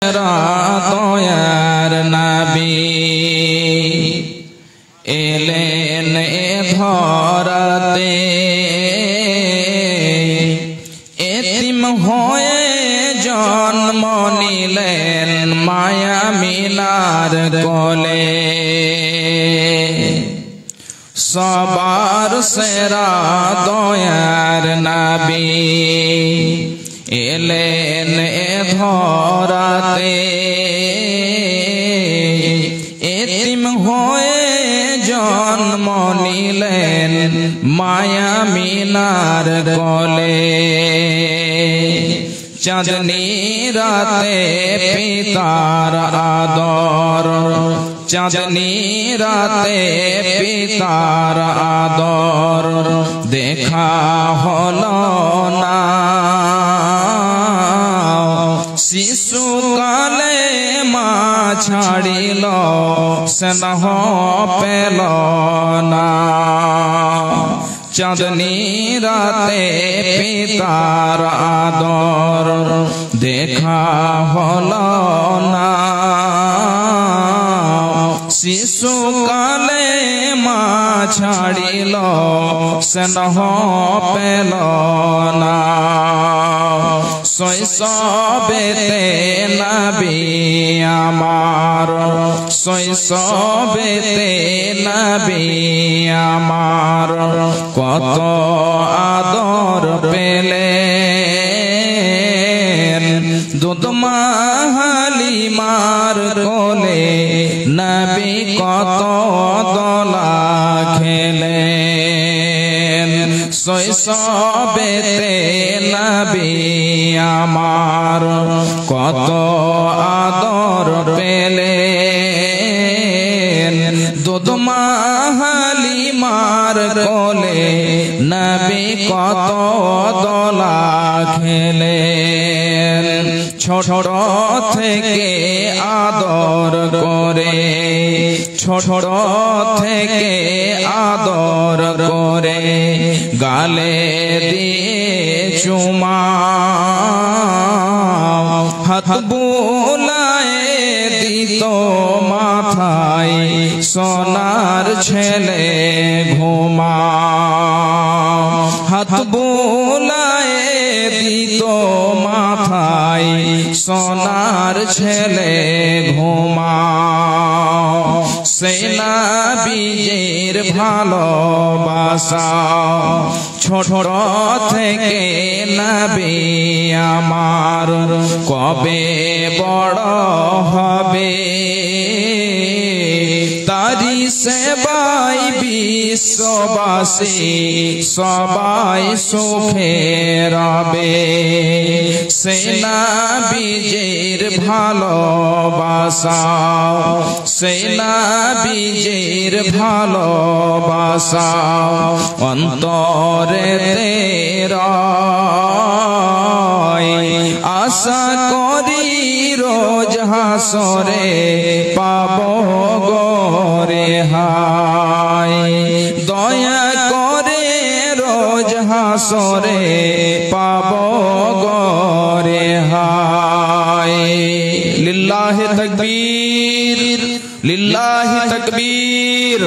দয়ার নবী এলেন ধরাতে, এতিম হয়ে জন্ম নিলেন মায়া মিনার কোলে। সবার সেরা দয়ার নবী এলেন ধরাতে, এতিম হয়ে জন্ম নিলেন মায়া মিনার কোলে। চাঁদনি রাতে পিতার আদর, চাঁদনি রাতে পিতার আদর দেখা হলো না। শিশুকালে মা ছাড়িল স্নেহ পেল না। চাঁদনি রাতে পিতার আদর দেখা হলো না। শিশুকালে মা ছাড়িল স্নেহ পেল না। শৈশবেতে নবী আমার, শৈশবেতে নবী আমার কত আদর পেলেন। দুধমা হালিমার কোলে নবী কত দোলা খেলেন। শৈশবেতে নবী আমার কত আদর পেলেন। দুধমা হালিমার কোলে নবী কত দোলা খেলেন। ছোট থেকে আদর করে, ছোট থেকে আদর করে গালে দিয়ে চুমা, হাত বুলায়ে দিত মাথায় সোনার ছেলে ঘুমা। হাত বুলায়ে দিত মাথায় সোনার ছেলে ঘুমা। সেই নবীর ভালোবাসা ছোট থেকে নবী আমার কবে বড় হবে। তারি সেবাই বিশ্ববাসী সবাই সুখে রবে। সেই নবীর ভালোবাসা, সেই নবীর ভালোবাসা অন্তরেতে রয়। আশা করি রোজ হাসরে পাবো গোরে হায়। দয়া করে রোজ হাসরে পাবো গোরে হায়। লিল্লাহি তাকবীর, লিল্লাহি তাকবীর।